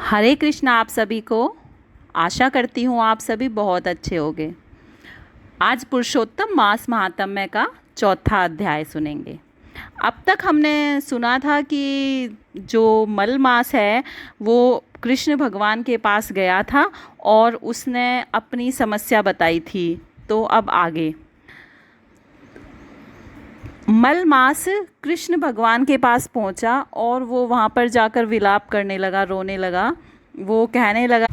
हरे कृष्णा आप सभी को। आशा करती हूँ आप सभी बहुत अच्छे होंगे। आज पुरुषोत्तम मास महात्म्य का चौथा अध्याय सुनेंगे। अब तक हमने सुना था कि जो मल मास है वो कृष्ण भगवान के पास गया था और उसने अपनी समस्या बताई थी। तो अब आगे मल मास कृष्ण भगवान के पास पहुंचा और वो वहाँ पर जाकर विलाप करने लगा, रोने लगा। वो कहने लगा,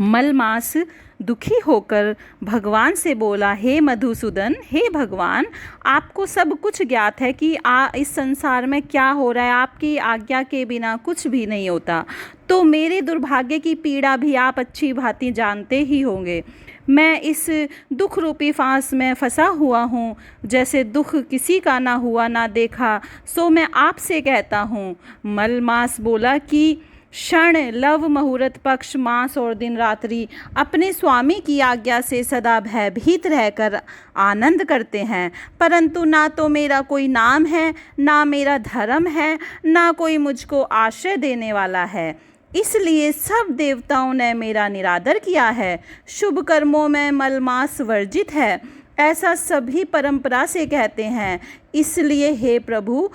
मल मास दुखी होकर भगवान से बोला, हे मधुसूदन, हे भगवान, आपको सब कुछ ज्ञात है कि इस संसार में क्या हो रहा है। आपकी आज्ञा के बिना कुछ भी नहीं होता। तो मेरे दुर्भाग्य की पीड़ा भी आप अच्छी भांति जानते ही होंगे। मैं इस दुख रूपी फांस में फंसा हुआ हूँ। जैसे दुख किसी का ना हुआ ना देखा, सो मैं आपसे कहता हूँ। मलमास बोला कि क्षण, लव, मुहूर्त, पक्ष, मास और दिन रात्रि अपने स्वामी की आज्ञा से सदा भयभीत रहकर आनंद करते हैं, परंतु ना तो मेरा कोई नाम है, ना मेरा धर्म है, ना कोई मुझको आश्रय देने वाला है। इसलिए सब देवताओं ने मेरा निरादर किया है। शुभ कर्मों में मलमास वर्जित है, ऐसा सभी परंपरा से कहते हैं। इसलिए हे प्रभु,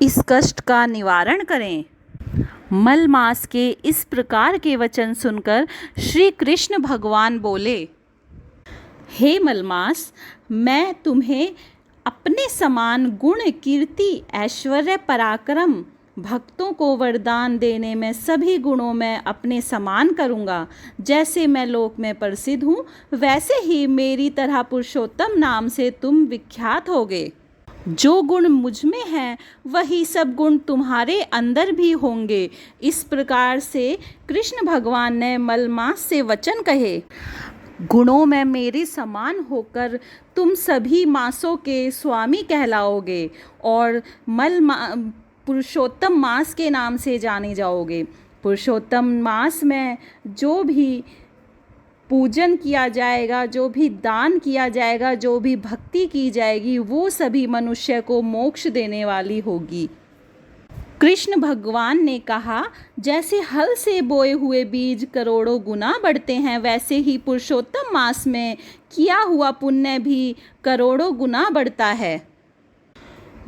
इस कष्ट का निवारण करें। मलमास के इस प्रकार के वचन सुनकर श्री कृष्ण भगवान बोले, हे मलमास, मैं तुम्हें अपने समान गुण, कीर्ति, ऐश्वर्य, पराक्रम, भक्तों को वरदान देने में सभी गुणों में अपने समान करूँगा। जैसे मैं लोक में प्रसिद्ध हूँ, वैसे ही मेरी तरह पुरुषोत्तम नाम से तुम विख्यात होगे। जो गुण मुझ में हैं वही सब गुण तुम्हारे अंदर भी होंगे। इस प्रकार से कृष्ण भगवान ने मलमास से वचन कहे, गुणों में मेरे समान होकर तुम सभी मासों के स्वामी कहलाओगे और पुरुषोत्तम मास के नाम से जाने जाओगे। पुरुषोत्तम मास में जो भी पूजन किया जाएगा, जो भी दान किया जाएगा, जो भी भक्ति की जाएगी, वो सभी मनुष्य को मोक्ष देने वाली होगी। कृष्ण भगवान ने कहा, जैसे हल से बोए हुए बीज करोड़ों गुना बढ़ते हैं, वैसे ही पुरुषोत्तम मास में किया हुआ पुण्य भी करोड़ों गुना बढ़ता है।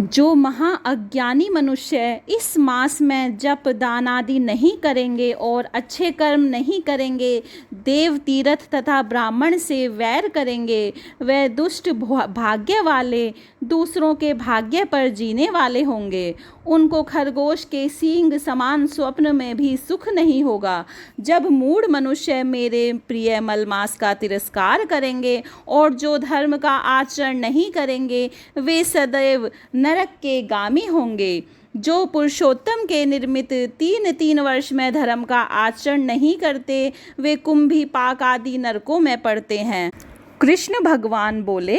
जो महाअज्ञानी मनुष्य इस मास में जप दान आदि नहीं करेंगे और अच्छे कर्म नहीं करेंगे, देव तीर्थ तथा ब्राह्मण से वैर करेंगे, वे दुष्ट भाग्य वाले, दूसरों के भाग्य पर जीने वाले होंगे। उनको खरगोश के सींग समान स्वप्न में भी सुख नहीं होगा। जब मूढ़ मनुष्य मेरे प्रिय मलमास का तिरस्कार करेंगे और जो धर्म का आचरण नहीं करेंगे, वे सदैव नरक के गामी होंगे। जो पुरुषोत्तम के निर्मित 3 वर्ष में धर्म का आचरण नहीं करते, वे कुंभी पाक आदि नरकों में पड़ते हैं। कृष्ण भगवान बोले,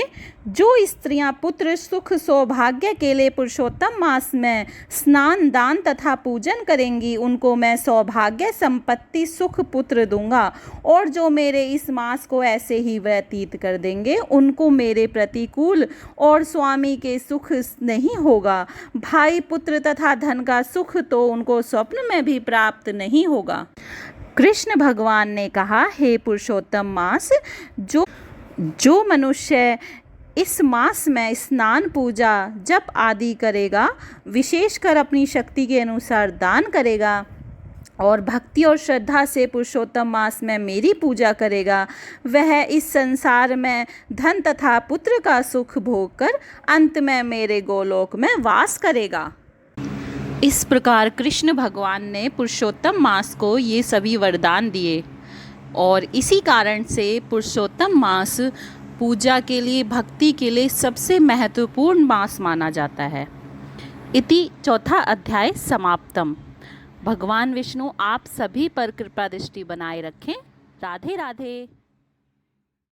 जो स्त्रियां पुत्र सुख सौभाग्य के लिए पुरुषोत्तम मास में स्नान दान तथा पूजन करेंगी, उनको मैं सौभाग्य संपत्ति सुख पुत्र दूंगा। और जो मेरे इस मास को ऐसे ही व्यतीत कर देंगे, उनको मेरे प्रतिकूल और स्वामी के सुख नहीं होगा। भाई पुत्र तथा धन का सुख तो उनको स्वप्न में भी प्राप्त नहीं होगा। कृष्ण भगवान ने कहा, हे पुरुषोत्तम मास, जो मनुष्य इस मास में स्नान पूजा जप आदि करेगा, विशेषकर अपनी शक्ति के अनुसार दान करेगा और भक्ति और श्रद्धा से पुरुषोत्तम मास में मेरी पूजा करेगा, वह इस संसार में धन तथा पुत्र का सुख भोग कर अंत में मेरे गोलोक में वास करेगा। इस प्रकार कृष्ण भगवान ने पुरुषोत्तम मास को ये सभी वरदान दिए और इसी कारण से पुरुषोत्तम मास पूजा के लिए, भक्ति के लिए सबसे महत्वपूर्ण मास माना जाता है। इति चौथा अध्याय समाप्तम। भगवान विष्णु आप सभी पर कृपा दृष्टि बनाए रखें। राधे राधे।